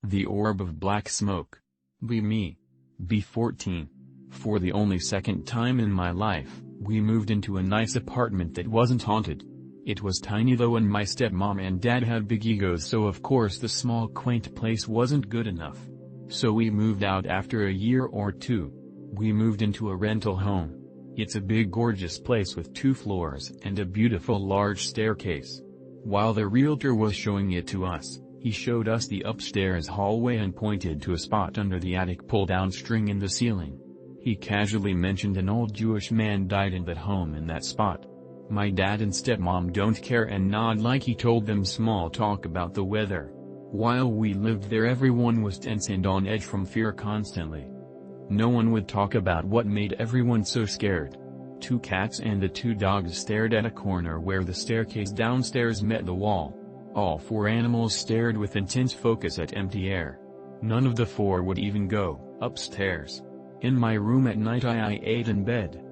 The orb of black smoke. Be me. Be 14. For the only second time in my life, we moved into a nice apartment that wasn't haunted. It was tiny though, and my stepmom and dad had big egos, so of course the small quaint place wasn't good enough. So we moved out after a year or two. We moved into a rental home. It's a big gorgeous place with 2 floors and a beautiful large staircase. While the realtor was showing it to us, he showed us the upstairs hallway and pointed to a spot under the attic pull-down string in the ceiling. He casually mentioned an old Jewish man died in that home in that spot. My dad and stepmom don't care and nod like he told them small talk about the weather. While we lived there, everyone was tense and on edge from fear constantly. No one would talk about what made everyone so scared. 2 cats and the 2 dogs stared at a corner where the staircase downstairs met the wall. All 4 animals stared with intense focus at empty air. None of the 4 would even go upstairs. In my room at night I ate in bed.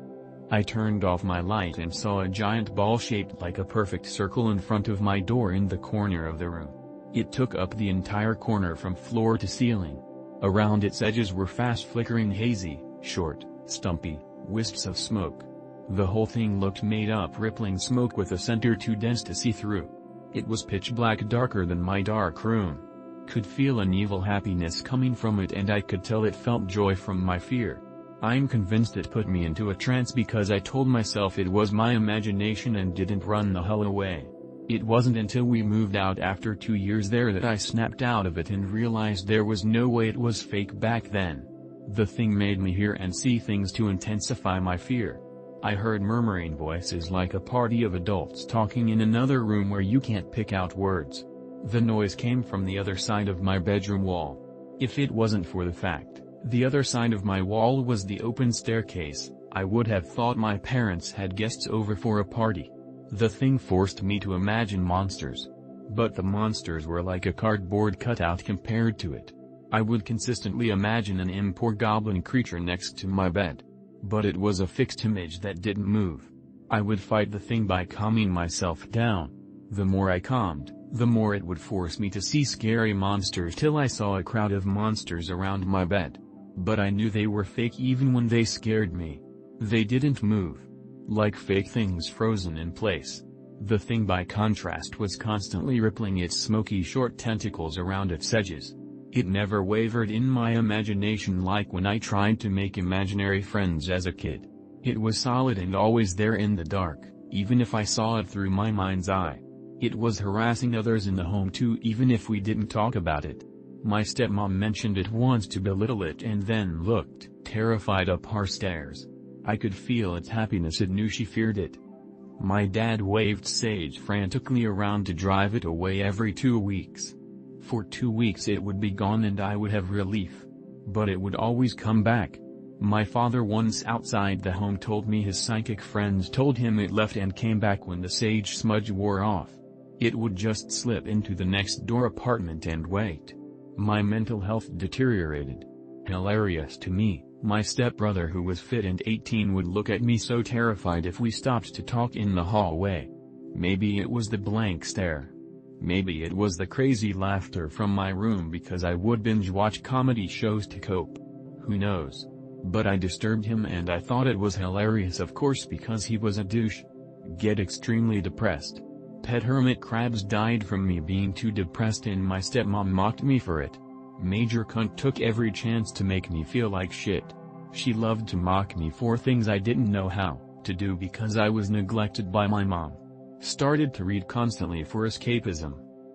I turned off my light and saw a giant ball shaped like a perfect circle in front of my door in the corner of the room. It took up the entire corner from floor to ceiling. Around its edges were fast flickering hazy, short, stumpy, wisps of smoke. The whole thing looked made up rippling smoke with a center too dense to see through. It was pitch black, darker than my dark room. Could feel an evil happiness coming from it, and I could tell it felt joy from my fear. I'm convinced it put me into a trance because I told myself it was my imagination and didn't run the hell away. It wasn't until we moved out after 2 years there that I snapped out of it and realized there was no way it was fake back then. The thing made me hear and see things to intensify my fear. I heard murmuring voices like a party of adults talking in another room where you can't pick out words. The noise came from the other side of my bedroom wall. If it wasn't for the fact the other side of my wall was the open staircase, I would have thought my parents had guests over for a party. The thing forced me to imagine monsters. But the monsters were like a cardboard cutout compared to it. I would consistently imagine an imp or goblin creature next to my bed. But it was a fixed image that didn't move. I would fight the thing by calming myself down. The more I calmed, the more it would force me to see scary monsters till I saw a crowd of monsters around my bed. But I knew they were fake even when they scared me. They didn't move. Like fake things frozen in place. The thing by contrast was constantly rippling its smoky short tentacles around its edges. It never wavered in my imagination like when I tried to make imaginary friends as a kid. It was solid and always there in the dark, even if I saw it through my mind's eye. It was harassing others in the home too, even if we didn't talk about it. My stepmom mentioned it once to belittle it and then looked terrified up our stairs. I could feel its happiness. It knew she feared it. My dad waved Sage frantically around to drive it away every 2 weeks. For 2 weeks it would be gone and I would have relief. But it would always come back. My father once outside the home told me his psychic friends told him it left and came back when the sage smudge wore off. It would just slip into the next door apartment and wait. My mental health deteriorated. Hilarious to me, my stepbrother who was fit and 18 would look at me so terrified if we stopped to talk in the hallway. Maybe it was the blank stare. Maybe it was the crazy laughter from my room because I would binge watch comedy shows to cope. Who knows? But I disturbed him and I thought it was hilarious, of course, because he was a douche. Get extremely depressed. Pet hermit crabs died from me being too depressed and my stepmom mocked me for it. Major cunt took every chance to make me feel like shit. She loved to mock me for things I didn't know how to do because I was neglected by my mom. Started to read constantly for escapism.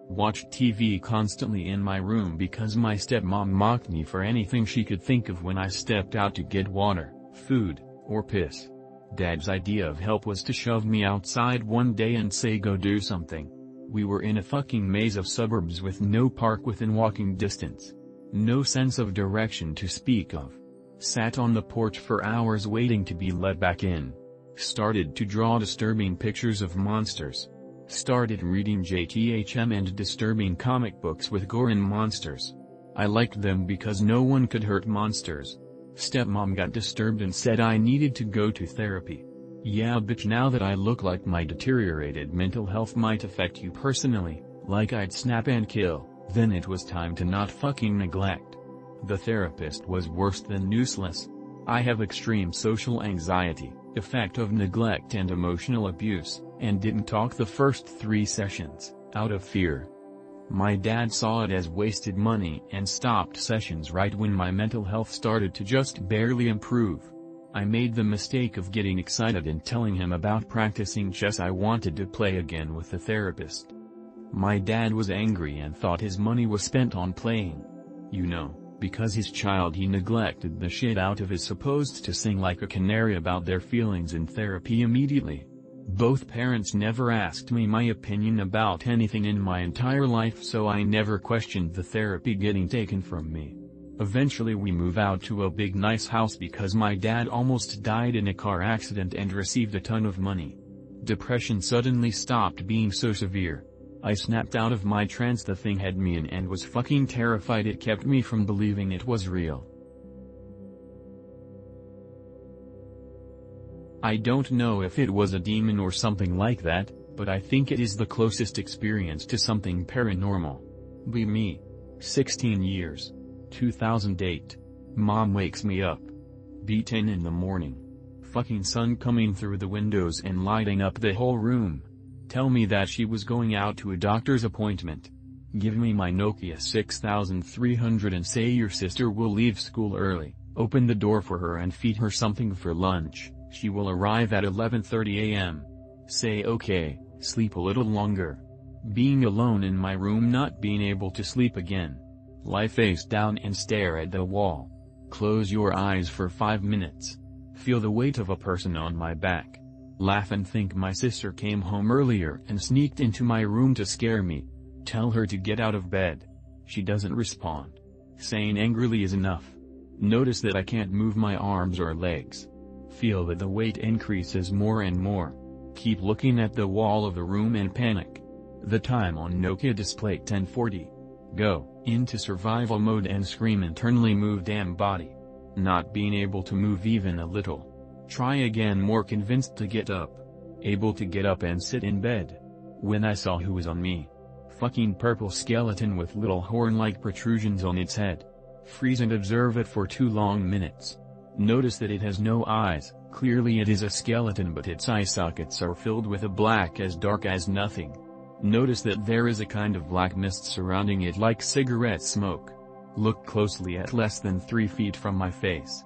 Watched TV constantly in my room because my stepmom mocked me for anything she could think of when I stepped out to get water, food, or piss. Dad's idea of help was to shove me outside one day and say go do something. We were in a fucking maze of suburbs with no park within walking distance. No sense of direction to speak of. Sat on the porch for hours waiting to be let back in. Started to draw disturbing pictures of monsters. Started reading JTHM and disturbing comic books with gore and monsters. I liked them because no one could hurt monsters. Stepmom got disturbed and said I needed to go to therapy. Yeah bitch, now that I look like my deteriorated mental health might affect you personally, like I'd snap and kill, Then it was time to not fucking neglect. The therapist was worse than useless. I have extreme social anxiety, effect of neglect and emotional abuse, and didn't talk the first 3 sessions, out of fear. My dad saw it as wasted money and stopped sessions right when my mental health started to just barely improve. I made the mistake of getting excited and telling him about practicing chess I wanted to play again with the therapist. My dad was angry and thought his money was spent on playing. You know, because his child he neglected the shit out of his supposed to sing like a canary about their feelings in therapy immediately. Both parents never asked me my opinion about anything in my entire life, so I never questioned the therapy getting taken from me. Eventually we move out to a big nice house because my dad almost died in a car accident and received a ton of money. Depression suddenly stopped being so severe. I snapped out of my trance the thing had me in and was fucking terrified. It kept me from believing it was real. I don't know if it was a demon or something like that, but I think it is the closest experience to something paranormal. Me. 16 years. 2008. Mom wakes me up. 10 in the morning. Fucking sun coming through the windows and lighting up the whole room. Tell me that she was going out to a doctor's appointment. Give me my Nokia 6300 and say your sister will leave school early. Open the door for her and feed her something for lunch. She will arrive at 11:30 a.m. Say okay, sleep a little longer. Being alone in my room, not being able to sleep again. Lie face down and stare at the wall. Close your eyes for 5 minutes. Feel the weight of a person on my back. Laugh and think my sister came home earlier and sneaked into my room to scare me. Tell her to get out of bed. She doesn't respond. Saying angrily is enough. Notice that I can't move my arms or legs. Feel that the weight increases more and more. Keep looking at the wall of the room and panic. The time on Nokia display 10:40. Go into survival mode and scream internally, move damn body. Not being able to move even a little. Try again, more convinced to get up. Able to get up and sit in bed. When I saw who was on me. Fucking purple skeleton with little horn-like protrusions on its head. Freeze and observe it for 2 long minutes. Notice that it has no eyes. Clearly it is a skeleton, but its eye sockets are filled with a black as dark as nothing. Notice that there is a kind of black mist surrounding it like cigarette smoke. Look closely at less than 3 feet from my face.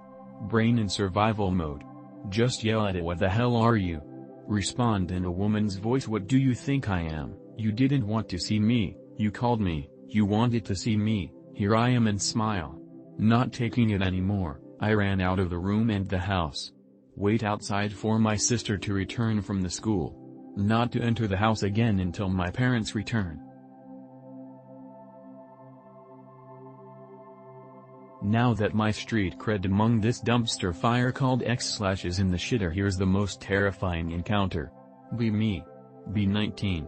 Brain in survival mode. Just yell at it, what the hell are you? Respond in a woman's voice, what do you think I am? You didn't want to see me, you called me, you wanted to see me, here I am, and smile. Not taking it anymore, I ran out of the room and the house. Wait outside for my sister to return from the school. Not to enter the house again until my parents return. Now that my street cred among this dumpster fire called X/ is in the shitter, here's the most terrifying encounter. Me. 19.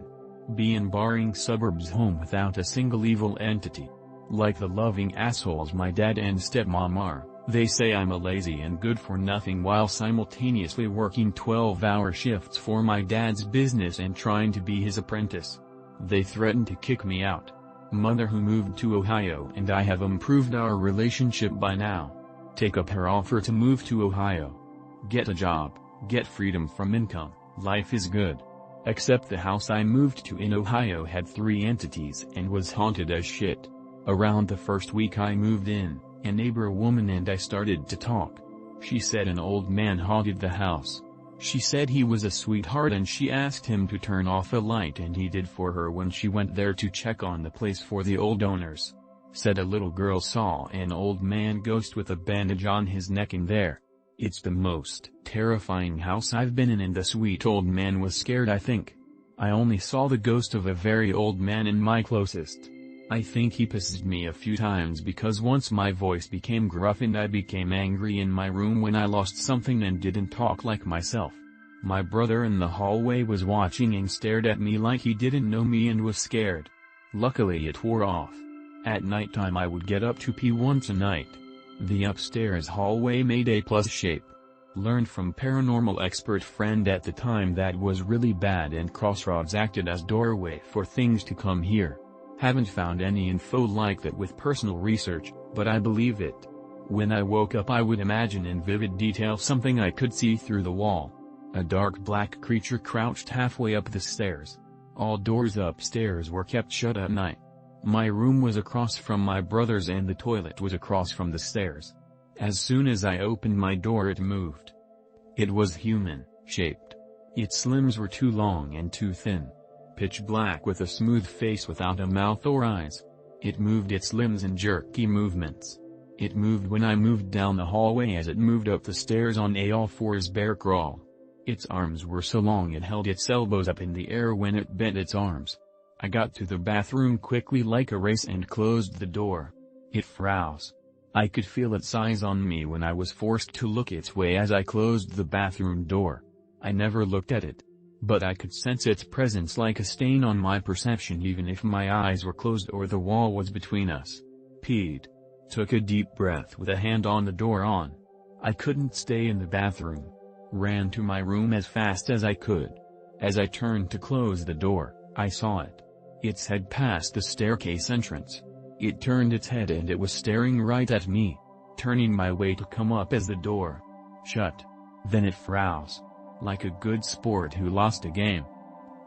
In barring suburbs home without a single evil entity. Like the loving assholes my dad and stepmom are, they say I'm a lazy and good for nothing while simultaneously working 12-hour shifts for my dad's business and trying to be his apprentice. They threaten to kick me out. Mother who moved to Ohio and I have improved our relationship by now. Take up her offer to move to Ohio. Get a job, get freedom from income, life is good. Except the house I moved to in Ohio had 3 entities and was haunted as shit. Around the first week I moved in, a neighbor woman and I started to talk. She said an old man haunted the house. She said he was a sweetheart and she asked him to turn off a light, and he did for her when she went there to check on the place for the old owners. Said a little girl saw an old man ghost with a bandage on his neck in there. It's the most terrifying house I've been in, and the sweet old man was scared, I think. I only saw the ghost of a very old man in my closest. I think he pissed me a few times because once my voice became gruff and I became angry in my room when I lost something and didn't talk like myself. My brother in the hallway was watching and stared at me like he didn't know me and was scared. Luckily it wore off. At nighttime I would get up to pee once a night. The upstairs hallway made a plus shape. Learned from paranormal expert friend at the time that was really bad and crossroads acted as doorway for things to come here. Haven't found any info like that with personal research, but I believe it. When I woke up I would imagine in vivid detail something I could see through the wall. A dark black creature crouched halfway up the stairs. All doors upstairs were kept shut at night. My room was across from my brother's and the toilet was across from the stairs. As soon as I opened my door it moved. It was human-shaped. Its limbs were too long and too thin. Pitch black with a smooth face without a mouth or eyes. It moved its limbs in jerky movements. It moved when I moved down the hallway as it moved up the stairs on a all-fours bear crawl. Its arms were so long it held its elbows up in the air when it bent its arms. I got to the bathroom quickly like a race and closed the door. It froze. I could feel its eyes on me when I was forced to look its way as I closed the bathroom door. I never looked at it. But I could sense its presence like a stain on my perception even if my eyes were closed or the wall was between us. Peed. Took a deep breath with a hand on the door on. I couldn't stay in the bathroom. Ran to my room as fast as I could. As I turned to close the door, I saw it. Its head passed the staircase entrance. It turned its head and it was staring right at me. Turning my way to come up as the door shut. Then it froze. Like a good sport who lost a game.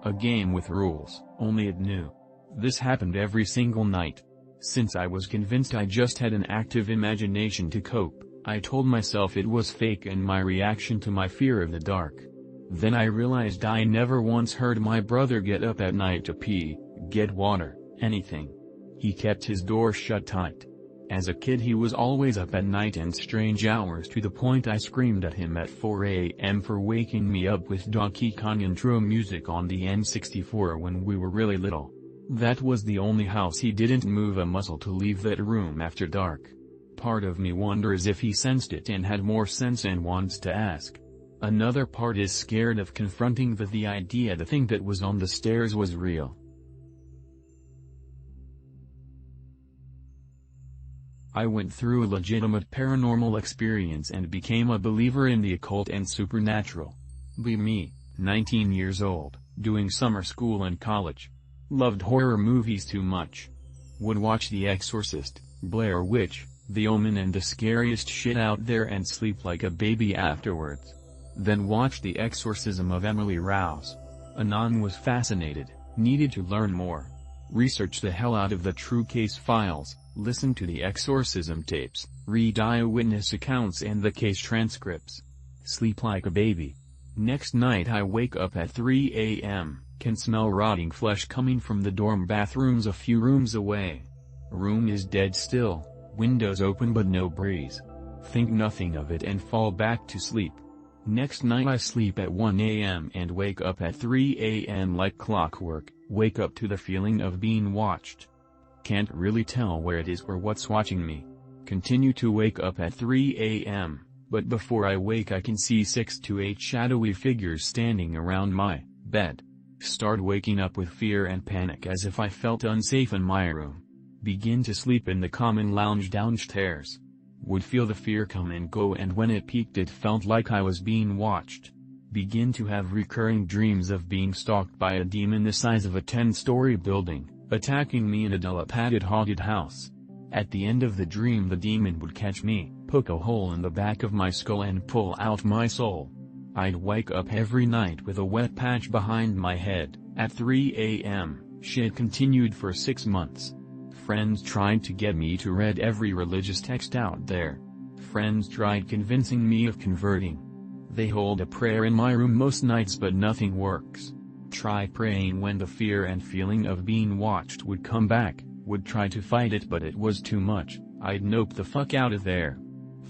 A game with rules, only it knew. This happened every single night. Since I was convinced I just had an active imagination to cope, I told myself it was fake and my reaction to my fear of the dark. Then I realized I never once heard my brother get up at night to pee, get water, anything. He kept his door shut tight. As a kid he was always up at night and strange hours to the point I screamed at him at 4 a.m. for waking me up with Donkey Kong intro music on the N64 when we were really little. That was the only house he didn't move a muscle to leave that room after dark. Part of me wonders if he sensed it and had more sense and wants to ask. Another part is scared of confronting the idea the thing that was on the stairs was real. I went through a legitimate paranormal experience and became a believer in the occult and supernatural. Be me, 19 years old, doing summer school and college. Loved horror movies too much. Would watch The Exorcist, Blair Witch, The Omen and the scariest shit out there and sleep like a baby afterwards. Then watched The Exorcism of Emily Rose. A nun was fascinated, needed to learn more. Researched the hell out of the true case files, listened to the exorcism tapes, read eyewitness accounts and the case transcripts. Sleep like a baby. Next night I wake up at 3 a.m., can smell rotting flesh coming from the dorm bathrooms a few rooms away. Room is dead still, windows open but no breeze. Think nothing of it and fall back to sleep. Next night I sleep at 1 a.m. and wake up at 3 a.m. like clockwork, wake up to the feeling of being watched. Can't really tell where it is or what's watching me. Continue to wake up at 3 a.m., but before I wake I can see 6 to 8 shadowy figures standing around my bed. Start waking up with fear and panic as if I felt unsafe in my room. Begin to sleep in the common lounge downstairs. Would feel the fear come and go and when it peaked it felt like I was being watched. Begin to have recurring dreams of being stalked by a demon the size of a 10-story building, attacking me in a dilapidated haunted house. At the end of the dream the demon would catch me, poke a hole in the back of my skull and pull out my soul. I'd wake up every night with a wet patch behind my head. At 3 a.m., shit continued for 6 months. Friends tried to get me to read every religious text out there. Friends tried convincing me of converting. They hold a prayer in my room most nights but nothing works. Try praying when the fear and feeling of being watched would come back, would try to fight it but it was too much, I'd nope the fuck out of there.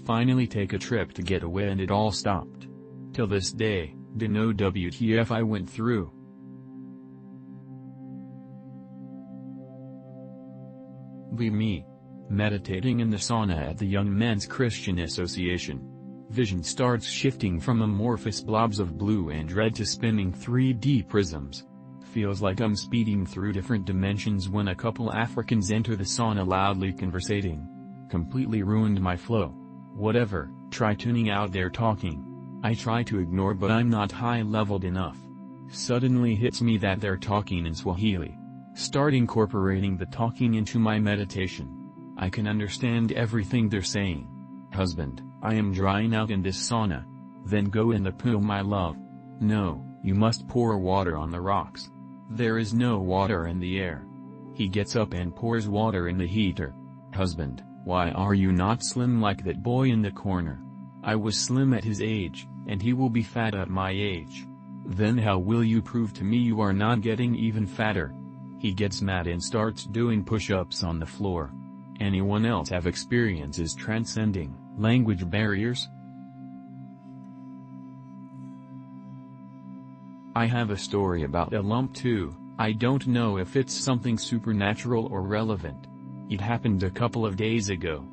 Finally take a trip to get away and it all stopped. Till this day, dunno WTF I went through. Be me. Meditating in the sauna at the Young Men's Christian Association. Vision starts shifting from amorphous blobs of blue and red to spinning 3D prisms. Feels like I'm speeding through different dimensions when a couple Africans enter the sauna loudly conversating. Completely ruined my flow. Whatever, try tuning out their talking. I try to ignore but I'm not high-leveled enough. Suddenly hits me that they're talking in Swahili. Start incorporating the talking into my meditation. I can understand everything they're saying. Husband, I am drying out in this sauna. Then go in the pool, my love. No, you must pour water on the rocks. There is no water in the air. He gets up and pours water in the heater. Husband, why are you not slim like that boy in the corner? I was slim at his age, and he will be fat at my age. Then how will you prove to me you are not getting even fatter? He gets mad and starts doing push-ups on the floor. Anyone else have experiences transcending language barriers? I have a story about a lump too. I don't know if it's something supernatural or relevant. It happened a couple of days ago.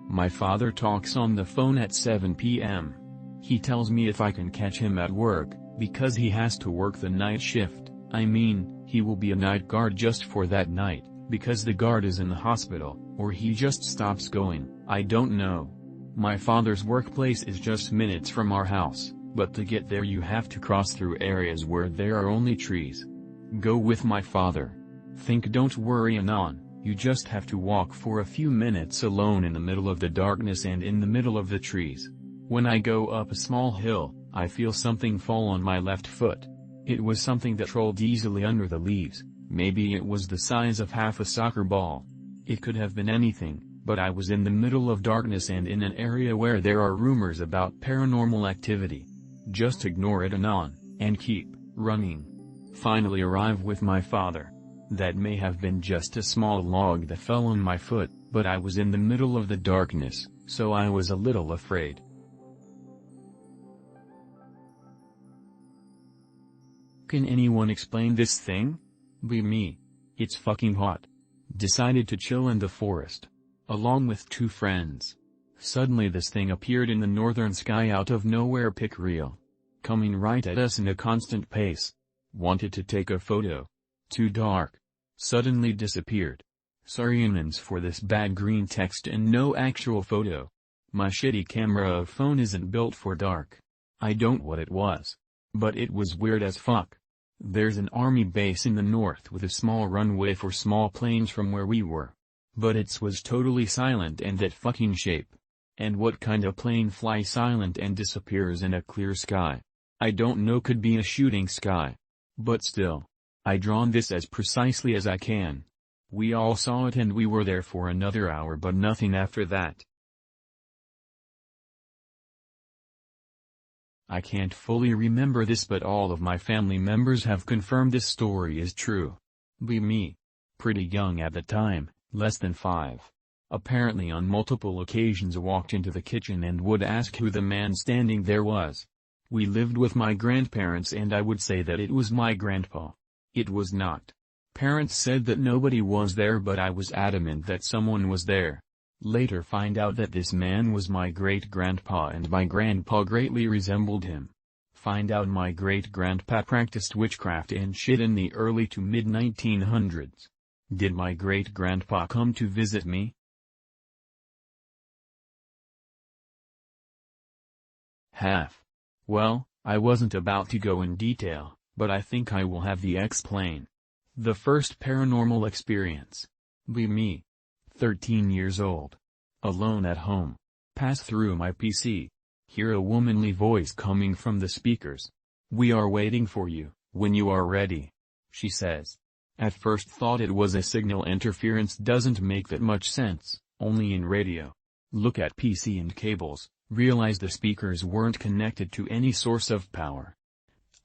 My father talks on the phone at 7 p.m. He tells me if I can catch him at work, because he has to work the night shift. I mean, he will be a night guard just for that night, because the guard is in the hospital, or he just stops going. I don't know. My father's workplace is just minutes from our house, but to get there you have to cross through areas where there are only trees. Go with my father. Don't worry Anon, you just have to walk for a few minutes alone in the middle of the darkness and in the middle of the trees. When I go up a small hill, I feel something fall on my left foot. It was something that rolled easily under the leaves. Maybe it was the size of half a soccer ball. It could have been anything, but I was in the middle of darkness and in an area where there are rumors about paranormal activity. Just ignore it Anon, and keep running. Finally arrive with my father. That may have been just a small log that fell on my foot, but I was in the middle of the darkness, so I was a little afraid. Can anyone explain this thing? Me. It's fucking hot. Decided to chill in the forest. Along with 2 friends. Suddenly this thing appeared in the northern sky out of nowhere, pic real. Coming right at us in a constant pace. Wanted to take a photo. Too dark. Suddenly disappeared. Sorry Anons for this bad green text and no actual photo. My shitty camera phone isn't built for dark. I don't know what it was. But it was weird as fuck. There's an army base in the north with a small runway for small planes from where we were. But it was totally silent and that fucking shape. And what kind of plane flies silent and disappears in a clear sky? I don't know, could be a shooting sky. But still. I drawn this as precisely as I can. We all saw it and we were there for another hour but nothing after that. I can't fully remember this but all of my family members have confirmed this story is true. Me. Pretty young at the time, less than 5. Apparently on multiple occasions walked into the kitchen and would ask who the man standing there was. We lived with my grandparents and I would say that it was my grandpa. It was not. Parents said that nobody was there but I was adamant that someone was there. Later find out that this man was my great-grandpa and my grandpa greatly resembled him. Find out my great-grandpa practiced witchcraft and shit in the early to mid-1900s. Did my great-grandpa come to visit me? Well, I wasn't about to go in detail, but I think I will have the explain. The first paranormal experience. Me. 13 years old. Alone at home. Pass through my PC. Hear a womanly voice coming from the speakers. "We are waiting for you, when you are ready," she says. At first thought it was a signal interference, doesn't make that much sense, only in radio. Look at PC and cables, realize the speakers weren't connected to any source of power.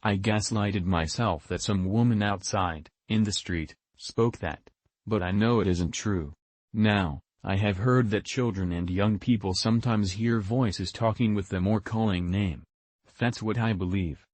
I gaslighted myself that some woman outside, in the street, spoke that. But I know it isn't true. Now, I have heard that children and young people sometimes hear voices talking with them or calling name. That's what I believe.